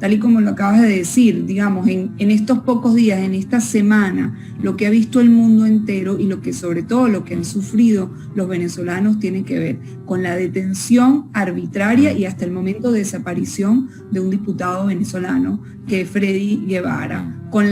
tal y como lo acabas de decir, digamos, en estos pocos días, en esta semana, lo que ha visto el mundo entero y lo que sobre todo lo que han sufrido los venezolanos tiene que ver con la detención arbitraria y hasta el momento de desaparición de un diputado venezolano, que es Freddy Guevara, con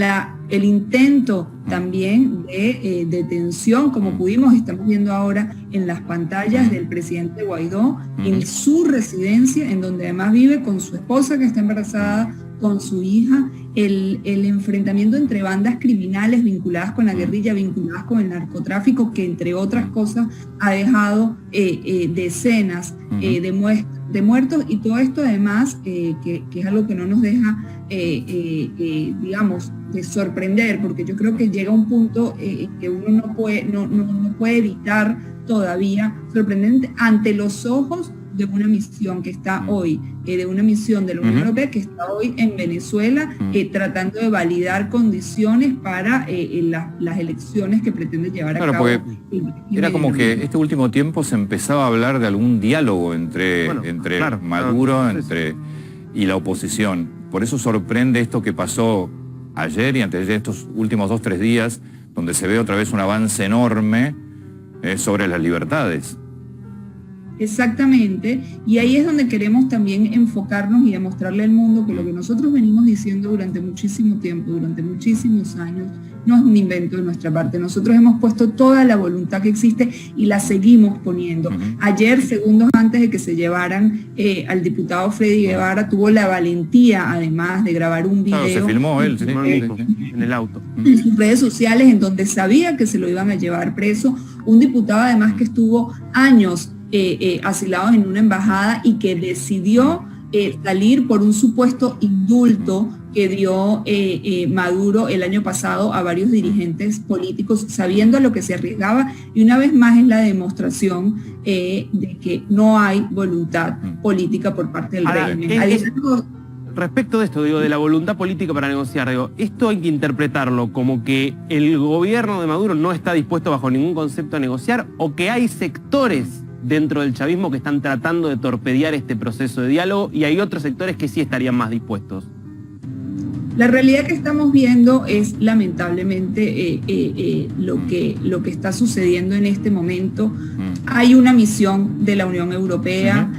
el intento también de detención, como estamos viendo ahora en las pantallas, del presidente Guaidó en su residencia, en donde además vive con su esposa que está embarazada, con su hija, el enfrentamiento entre bandas criminales vinculadas con la guerrilla, vinculadas con el narcotráfico, que entre otras cosas ha dejado decenas de muertos, y todo esto además, que es algo que no nos deja, digamos, de sorprender, porque yo creo que llega un punto que uno no puede evitar todavía sorprendente ante los ojos de una misión que está hoy, de una misión de la Unión Europea que está hoy en Venezuela, tratando de validar condiciones para las elecciones que pretende llevar a cabo. Porque era como que este último tiempo se empezaba a hablar de algún diálogo entre Maduro y la oposición. Por eso sorprende esto que pasó ayer y antes de estos últimos 2 o 3 días, donde se ve otra vez un avance enorme sobre las libertades. Exactamente, y ahí es donde queremos también enfocarnos y demostrarle al mundo que lo que nosotros venimos diciendo durante muchísimo tiempo, durante muchísimos años, no es un invento de nuestra parte. Nosotros hemos puesto toda la voluntad que existe y la seguimos poniendo. Ayer, segundos antes de que se llevaran al diputado Freddy Guevara, tuvo la valentía, además, de grabar un video. Se filmó él, en el auto. En sus redes sociales, en donde sabía que se lo iban a llevar preso. Un diputado, además, que estuvo años asilados en una embajada y que decidió salir por un supuesto indulto que dio Maduro el año pasado a varios dirigentes políticos, sabiendo a lo que se arriesgaba, y una vez más es la demostración de que no hay voluntad política por parte del régimen. Respecto de esto, digo, de la voluntad política para negociar, digo, esto hay que interpretarlo como que el gobierno de Maduro no está dispuesto bajo ningún concepto a negociar, o que hay sectores dentro del chavismo que están tratando de torpedear este proceso de diálogo y hay otros sectores que sí estarían más dispuestos. La realidad que estamos viendo es lamentablemente lo que está sucediendo en este momento. Hay una misión de la Unión Europea,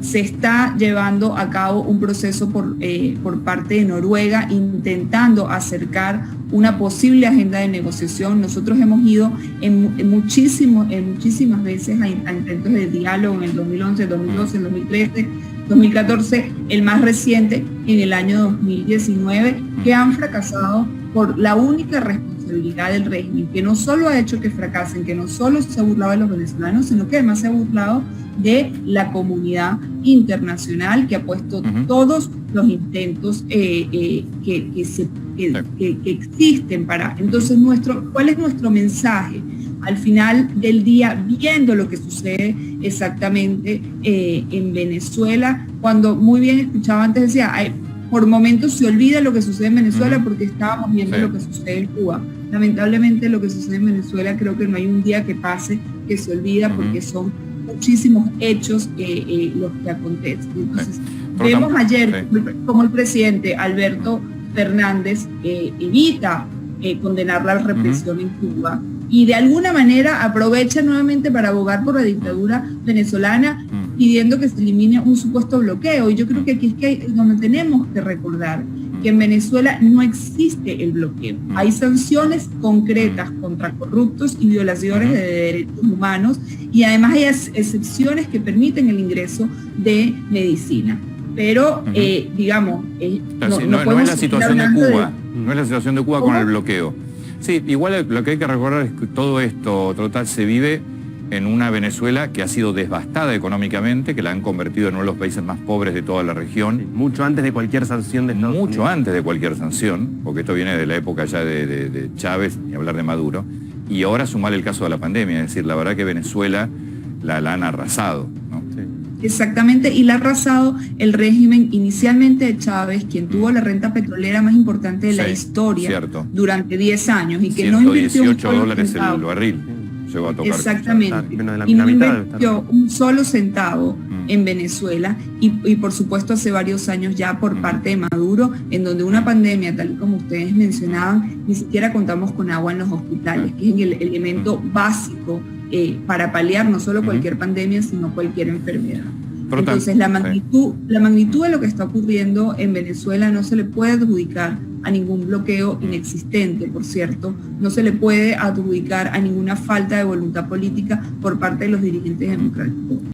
se está llevando a cabo un proceso por parte de Noruega intentando acercar una posible agenda de negociación. Nosotros hemos ido muchísimas veces a intentos de diálogo en el 2011, 2012, 2013, 2014, el más reciente en el año 2019, que han fracasado por la única responsabilidad del régimen, que no solo ha hecho que fracasen, que no solo se ha burlado de los venezolanos, sino que además se ha burlado de la comunidad internacional, que ha puesto todos los intentos que existen para... Entonces, ¿cuál es nuestro mensaje? Al final del día, viendo lo que sucede exactamente en Venezuela, cuando muy bien escuchaba antes, decía, por momentos se olvida lo que sucede en Venezuela porque estábamos viendo lo que sucede en Cuba. Lamentablemente lo que sucede en Venezuela, creo que no hay un día que pase que se olvida, porque son muchísimos hechos los que acontecen. Entonces, vemos ayer como el presidente Alberto Fernández evita condenar la represión en Cuba, y de alguna manera aprovecha nuevamente para abogar por la dictadura venezolana, pidiendo que se elimine un supuesto bloqueo. Y yo creo que aquí es donde tenemos que recordar que en Venezuela no existe el bloqueo. Hay sanciones concretas contra corruptos y violadores de derechos humanos, y además hay excepciones que permiten el ingreso de medicina. Pero, digamos, no es la situación de Cuba, no es la situación de Cuba con el bloqueo. Sí, igual lo que hay que recordar es que todo esto, total, se vive en una Venezuela que ha sido devastada económicamente, que la han convertido en uno de los países más pobres de toda la región. Sí, mucho antes de cualquier sanción de Estados Unidos. Mucho antes de cualquier sanción, porque esto viene de la época ya de Chávez, ni hablar de Maduro. Y ahora sumar el caso de la pandemia, es decir, la verdad que Venezuela la han arrasado, ¿no? Sí. Exactamente, y la ha arrasado el régimen inicialmente de Chávez, quien tuvo la renta petrolera más importante de la historia durante 10 años y que no invirtió $118 el barril llegó a tocar. Exactamente, y no invirtió un solo centavo en Venezuela y por supuesto hace varios años ya por parte de Maduro, en donde una pandemia, tal y como ustedes mencionaban, ni siquiera contamos con agua en los hospitales, que es el elemento básico para paliar no solo cualquier pandemia, sino cualquier enfermedad. Entonces la magnitud de lo que está ocurriendo en Venezuela no se le puede adjudicar a ningún bloqueo inexistente, por cierto, no se le puede adjudicar a ninguna falta de voluntad política por parte de los dirigentes democráticos.